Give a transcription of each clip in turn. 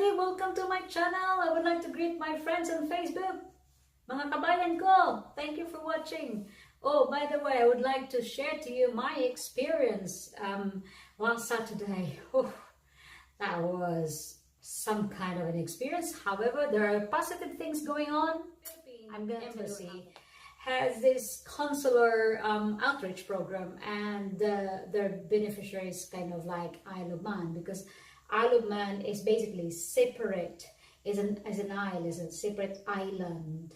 everybody! Welcome to my channel. I would like to greet my friends on Facebook. Mga kabayan ko, thank you for watching. Oh, by the way, I would like to share to you my experience last Saturday. That was some kind of an experience. However, there are positive things going on. I'm going to Embassy has this consular outreach program, and their beneficiaries kind of like Isle of Man, because Isle of Man is basically separate, is a separate island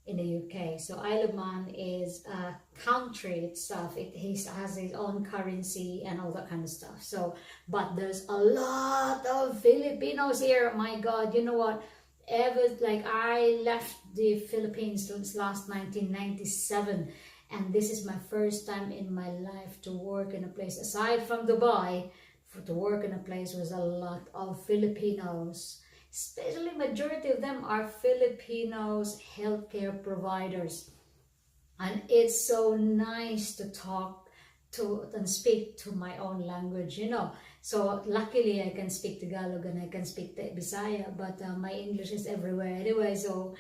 in the UK. So Isle of Man is a country itself. It has its own currency and all that kind of stuff. So, but there's a lot of Filipinos here. My God, you know what? I left the Philippines since last 1997, and this is my first time in my life to work in a place aside from Dubai. To work in a place with a lot of Filipinos, especially majority of them are Filipinos healthcare providers, and it's so nice to talk to and speak to my own language, you know. So luckily I can speak Tagalog and I can speak Bisaya, but my English is everywhere anyway, so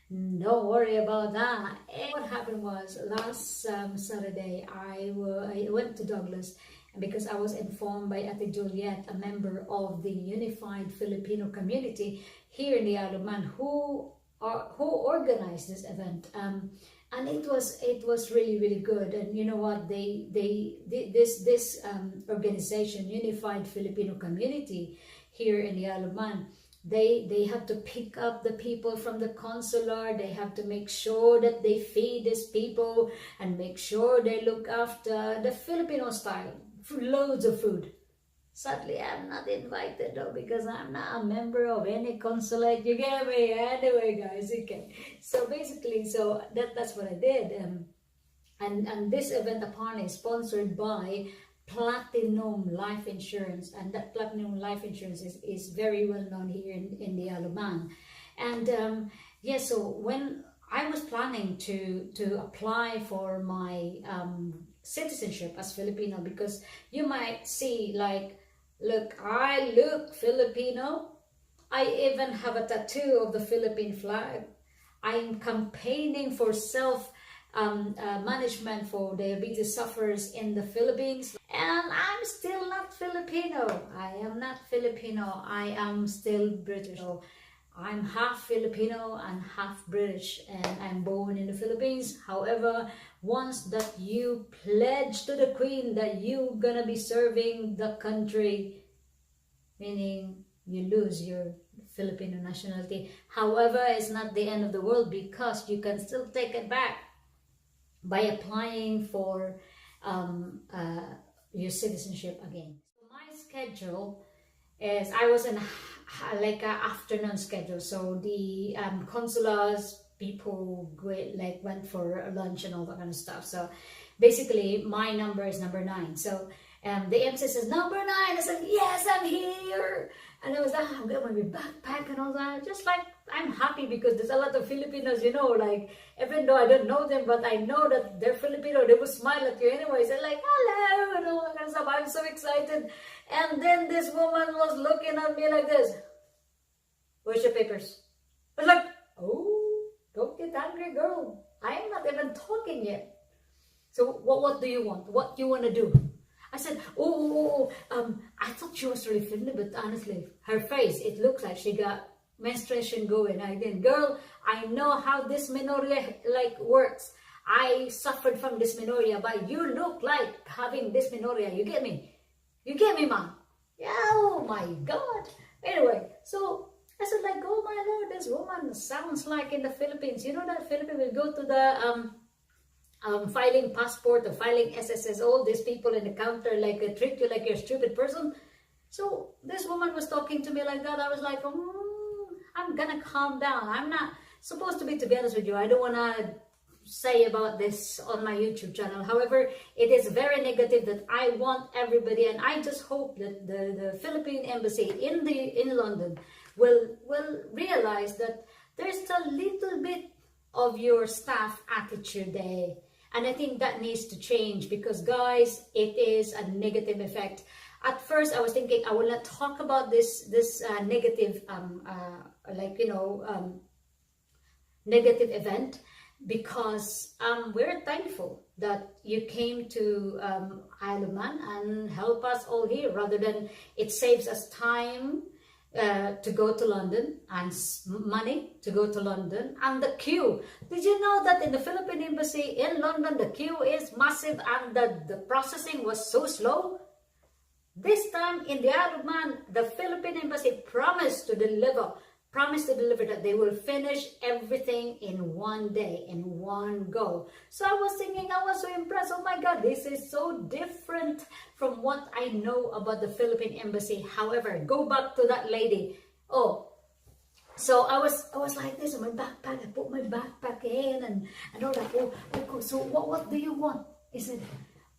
don't worry about that. And what happened was last Saturday I went to Douglas, because I was informed by Ate Juliet, a member of the Unified Filipino Community here in the Isle of Man, who organized this event, and it was really good. And you know what, this organization, Unified Filipino Community here in the Isle of Man, they have to pick up the people from the consular. They have to make sure that they feed these people and make sure they look after the Filipino style. Loads of food. Sadly, I'm not invited though, because I'm not a member of any consulate. You get me? Anyway, guys, okay. So basically, that's what I did. And this event upon is sponsored by Platinum Life Insurance, and that Platinum Life Insurance is very well known here in the Isle of Man. And so when I was planning to apply for my citizenship as Filipino, because you might see, like, look, I look Filipino. I even have a tattoo of the Philippine flag. I'm campaigning for self management for diabetes sufferers in the Philippines, and I'm still not Filipino. I am not Filipino. I am still British. So I'm half Filipino and half British, and I'm born in the Philippines. However, once that you pledge to the Queen that you're gonna be serving the country, meaning you lose your Filipino nationality. However, it's not the end of the world, because you can still take it back by applying for your citizenship again. So my schedule is, I was in like an afternoon schedule, so the consulars people went for lunch and all that kind of stuff. So basically my number is number 9. So the MC says number 9. I said, yes, I'm here. And I was like, I'm gonna be backpack and all that. Just like, I'm happy because there's a lot of Filipinos, you know, like, even though I don't know them, but I know that they're Filipino, they will smile at you anyways. They're like, hello, and all that kind of stuff. I'm so excited. And then this woman was looking at me like this. Where's your papers? I was like, oh, don't get angry, girl. I am not even talking yet. So what do you want? What do you want to do? I said, I thought she was really friendly, but honestly, her face, it looks like she got menstruation going. I didn't. Girl, I know how dysmenorrhea works. I suffered from dysmenorrhea, but you look like having dysmenorrhea. You get me? You get me, mom? Yeah, oh my God. Anyway, so I said, like, oh my Lord, this woman sounds like in the Philippines. You know that Philippines will go to the filing passport or filing SSS, all these people in the counter treat you like you're a stupid person. So this woman was talking to me like that. I was like, I'm gonna calm down. I'm not supposed to be, to be honest with you, I don't want to say about this on my YouTube channel. However, it is very negative that I want everybody, and I just hope that the Philippine Embassy in London will realize that there's a little bit of your staff attitude there. And I think that needs to change, because guys, it is a negative effect. at first I was thinking I will not talk about this negative negative event, because we're thankful that you came to Isle of Man and help us all here, rather than it saves us time to go to London and money to go to London and the queue. Did you know that in the Philippine Embassy in London the queue is massive and the processing was so slow? This time in the Isle of Man, the Philippine Embassy promised to deliver that they will finish everything in one day, in one go. So I was thinking, I was so impressed. Oh my God, this is so different from what I know about the Philippine Embassy. However, go back to that lady. Oh, so I was like this in my backpack. I put my backpack in and I was like, oh, so what do you want? He said,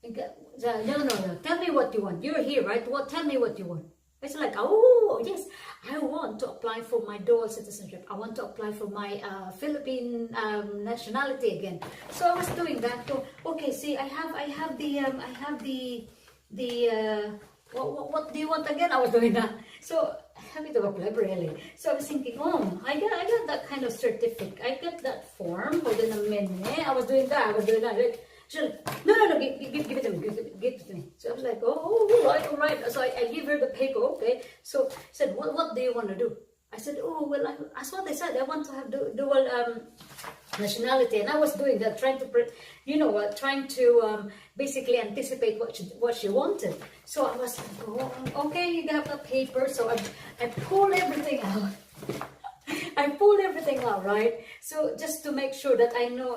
no. Tell me what you want. You're here, right? Tell me what you want. It's like, oh, yes, I want to apply for my dual citizenship. I want to apply for my Philippine nationality again. So I was doing that. So, okay, see, I have the what do you want again? I was doing that. So I have it to apply really. So I was thinking, oh, I got that kind of certificate. I got that form. Hold on a minute. I was doing that. She said, no, give it to me, give it to me. So I was like, oh, all right. So I give her the paper, okay. So I said, what do you want to do? I said, oh, well, that's what I said. I want to have dual nationality. And I was doing that, trying to basically anticipate what she wanted. So I was like, oh, okay, you have the paper. So I pulled everything out. I pulled everything out, right? So just to make sure that I know,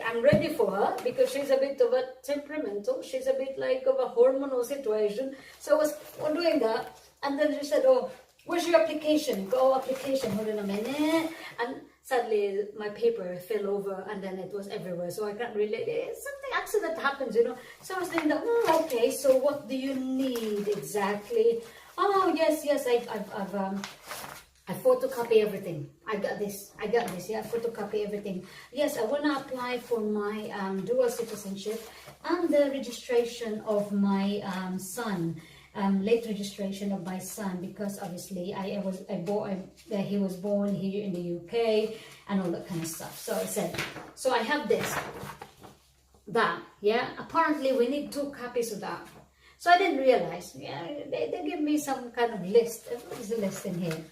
I'm ready for her, because she's a bit of a temperamental. She's a bit like of a hormonal situation. So I was doing that. And then she said, oh, where's your application? Go application, hold on a minute. And sadly, my paper fell over and then it was everywhere. So I can't really, something accident happens, So I was thinking, okay, so what do you need exactly? Oh, yes, I photocopy everything. I got this, yeah, photocopy everything. Yes, I want to apply for my dual citizenship and the registration of my son, late registration of my son, because obviously he was born here in the UK and all that kind of stuff. So I said, so I have that, yeah, apparently we need 2 copies of that. So I didn't realize, yeah, they give me some kind of list. What is the list in here?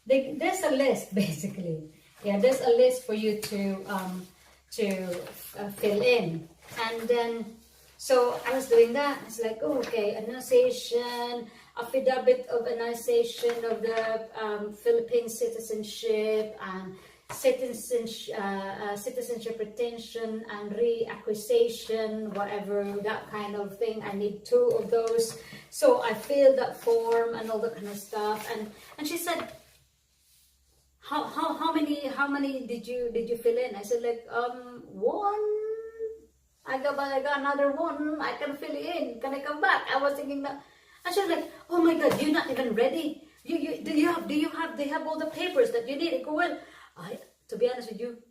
There's a list basically. Yeah, there's a list for you to fill in, and then so I was doing that. It's like, oh, okay, annunciation, affidavit of annunciation of the Philippine citizenship, and citizenship retention and reacquisition, whatever, that kind of thing. I need 2 of those. So I filled that form and all that kind of stuff, and she said, how many did you fill in? I said, like, 1. I got another 1. I can fill it in. Can I come back? I was thinking that. And she was like, oh my God, you're not even ready. Do you have all the papers that you need? I go, well, to be honest with you,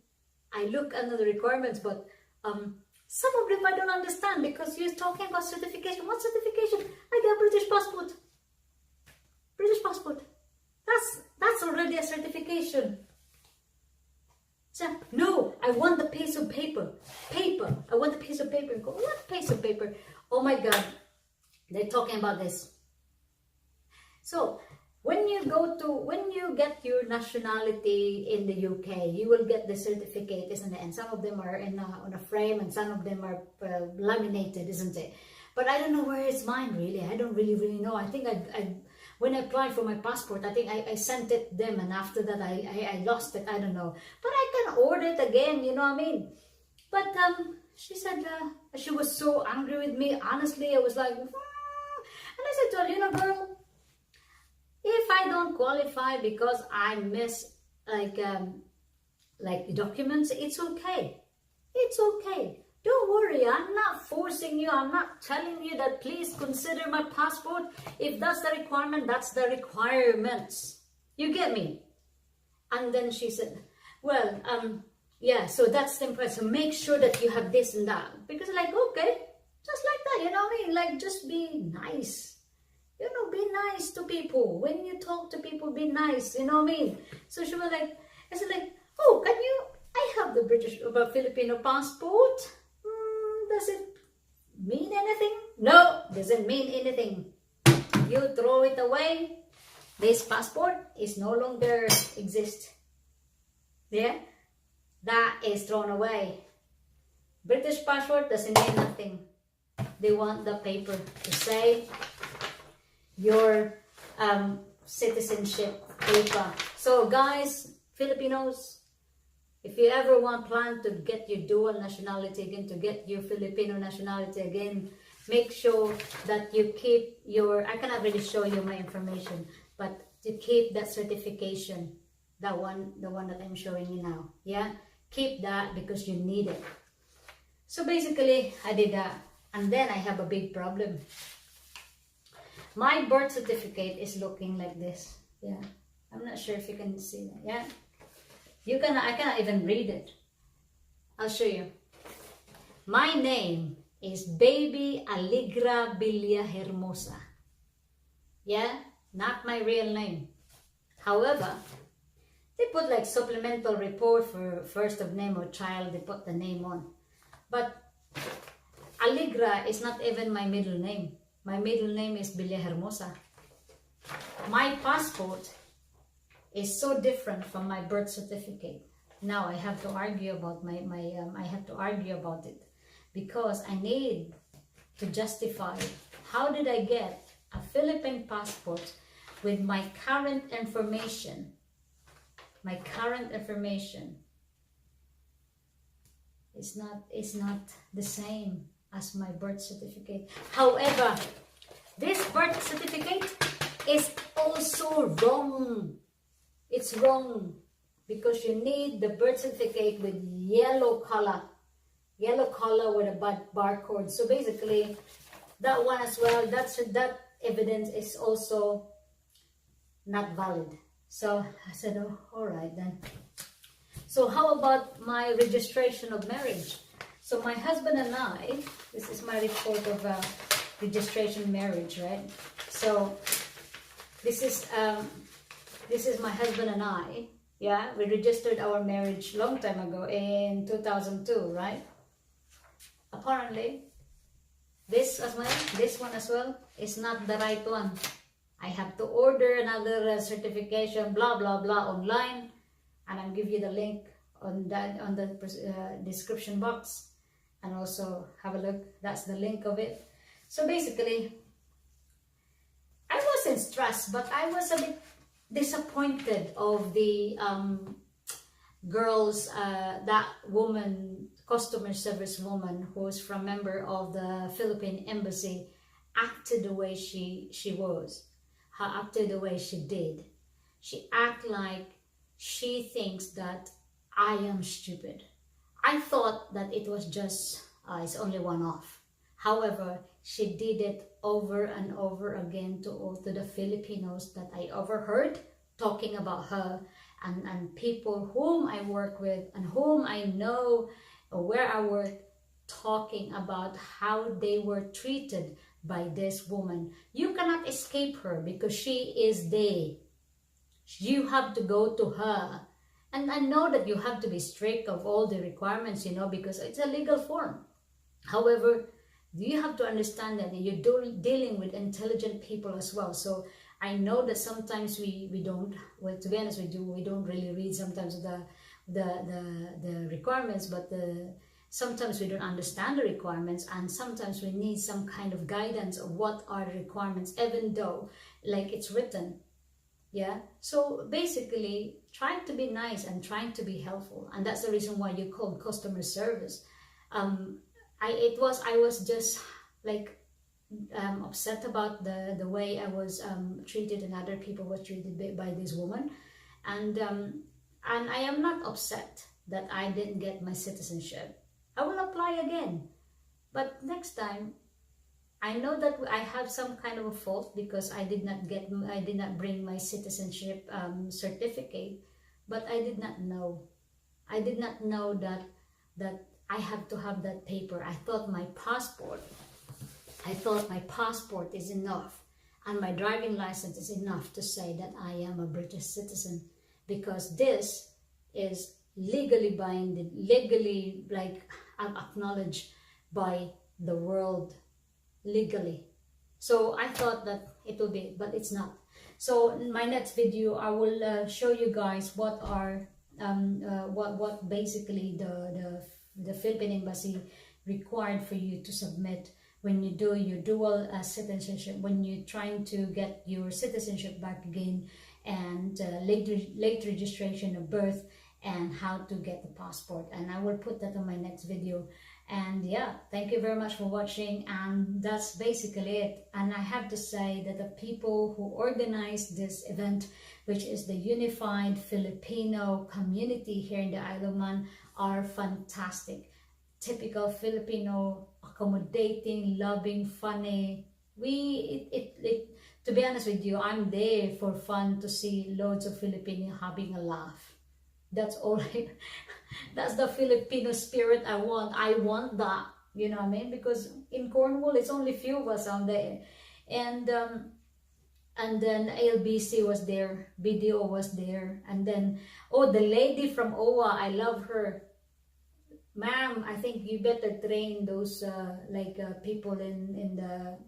I look under the requirements, but some of them I don't understand, because you're talking about certification. What certification? I got British passport. British passport. That's already a certification. So, no, I want the piece of paper. I want the piece of paper. Go, what piece of paper? Oh my God, they're talking about this. So, when you get your nationality in the UK, you will get the certificate, isn't it? And some of them are on a frame, and some of them are laminated, isn't it? But I don't know where is mine really. I don't really know. I think when I applied for my passport, I think I sent it them, and after that I lost it. I don't know. But I can order it again, you know what I mean? But she said, she was so angry with me. Honestly, I was like, and I said to her, girl, if I don't qualify because I miss like documents, it's okay. It's okay. Don't worry, I'm not forcing you. I'm not telling you that please consider my passport. If that's the requirement, that's the requirements. You get me? And then she said, well, yeah, so that's the important. So make sure that you have this and that. Because like, okay, just like that, you know what I mean? Like, just be nice. You know, be nice to people. When you talk to people, be nice. You know what I mean? So she was like, I said like, oh, can you, I have the Filipino passport. Does it mean anything? No, doesn't mean anything. You throw it away. This passport is no longer exist. Yeah? That is thrown away. British passport doesn't mean nothing. They want the paper to say your citizenship paper. So guys, Filipinos, if you ever plan to get your dual nationality again, to get your Filipino nationality again, make sure that you keep your, I cannot really show you my information, but to keep that certification, the one that I'm showing you now, yeah? Keep that because you need it. So basically, I did that. And then I have a big problem. My birth certificate is looking like this. Yeah, I'm not sure if you can see that. Yeah, I cannot even read it. I'll show you. My name is Baby Aligra Villa Hermosa. Yeah, not my real name. However, they put like supplemental report for first of name or child. They put the name on, but Aligra is not even my middle name. My middle name is Villa Hermosa. My passport is so different from my birth certificate. Now I have to argue about I have to argue about it because I need to justify how did I get a Philippine passport with my current information. My current information is not the same as my birth certificate. However, this birth certificate is also wrong. It's wrong because you need the birth certificate with yellow color with a barcode. So basically, that one as well, that evidence is also not valid. So I said, oh, all right then. So how about my registration of marriage? So my husband and I, this is my report of registration marriage, right? So this is my husband and I. Yeah, we registered our marriage long time ago in 2002, right? Apparently, this one as well is not the right one. I have to order another certification, blah blah blah, online, and I'll give you the link on the description box. And also have a look, that's the link of it. So basically, I wasn't stressed, but I was a bit disappointed of the girls, that woman, customer service woman who's from member of the Philippine Embassy, acted the way she was, acted the way she did. She act like she thinks that I am stupid. I thought that it was just, it's only one off. However, she did it over and over again to the Filipinos that I overheard talking about her and people whom I work with and whom I know or where I work, talking about how they were treated by this woman. You cannot escape her because she is there. You have to go to her. And I know that you have to be strict of all the requirements, you know, because it's a legal form. However, you have to understand that you're dealing with intelligent people as well. So I know that sometimes we don't, well, to be honest with you, we don't really read sometimes the requirements, but sometimes we don't understand the requirements, and sometimes we need some kind of guidance of what are the requirements, even though like it's written. Yeah, so basically trying to be nice and trying to be helpful, and that's the reason why you called customer service. I was just like upset about the way I was treated and other people were treated by this woman, and I am not upset that I didn't get my citizenship. I will apply again, but next time I know that I have some kind of a fault because I did not bring my citizenship certificate, but I did not know that I have to have that paper. I thought my passport is enough. and my driving license is enough to say that I am a British citizen, because this is legally binding, legally like acknowledged by the world legally. So I thought that it will be, but it's not. So in my next video, I will show you guys what are what basically the Philippine Embassy required for you to submit when you do your dual citizenship, when you're trying to get your citizenship back again, and late registration of birth, and how to get the passport. And I will put that on my next video. And yeah, thank you very much for watching, and that's basically it. And I have to say that the people who organized this event, which is the Unified Filipino Community here in the Isle of Man, are fantastic. Typical Filipino, accommodating, loving, funny. To be honest with you, I'm there for fun, to see loads of Filipino having a laugh. That's all. That's the Filipino spirit I want. I want that, you know what I mean? Because in Cornwall, it's only few of us out there, and then ALBC was there, BDO was there, and then the lady from OWA, I love her. Ma'am, I think you better train those people in the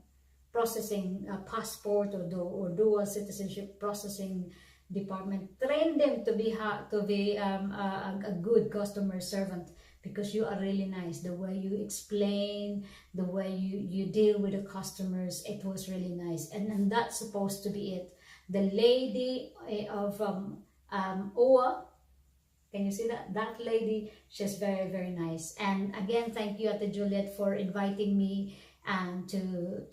processing passport or dual citizenship processing department. Train them to be a good customer servant, because you are really nice. The way you explain, the way you deal with the customers, it was really nice. And that's supposed to be it. The lady of OWA, can you see that? That lady, she's very, very nice. And again, thank you, Ate Juliet, for inviting me to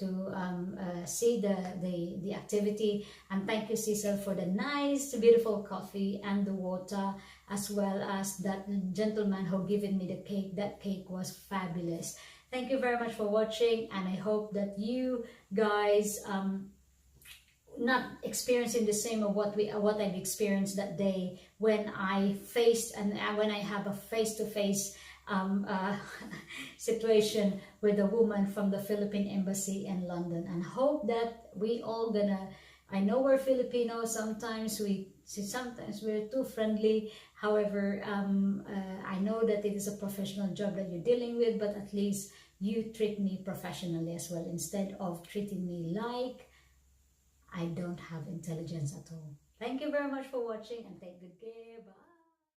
see the activity. And thank you, Cecil, for the nice, beautiful coffee and the water, as well as that gentleman who given me the cake. That cake was fabulous. Thank you very much for watching, and I hope that you guys not experiencing the same of what I've experienced that day when I faced and when I have a face-to-face situation with a woman from the Philippine Embassy in London. And hope that we all I know we're Filipinos, sometimes we're too friendly. However, I know that it is a professional job that you're dealing with, but at least you treat me professionally as well, instead of treating me like I don't have intelligence at all. Thank you very much for watching, and take good care. Bye.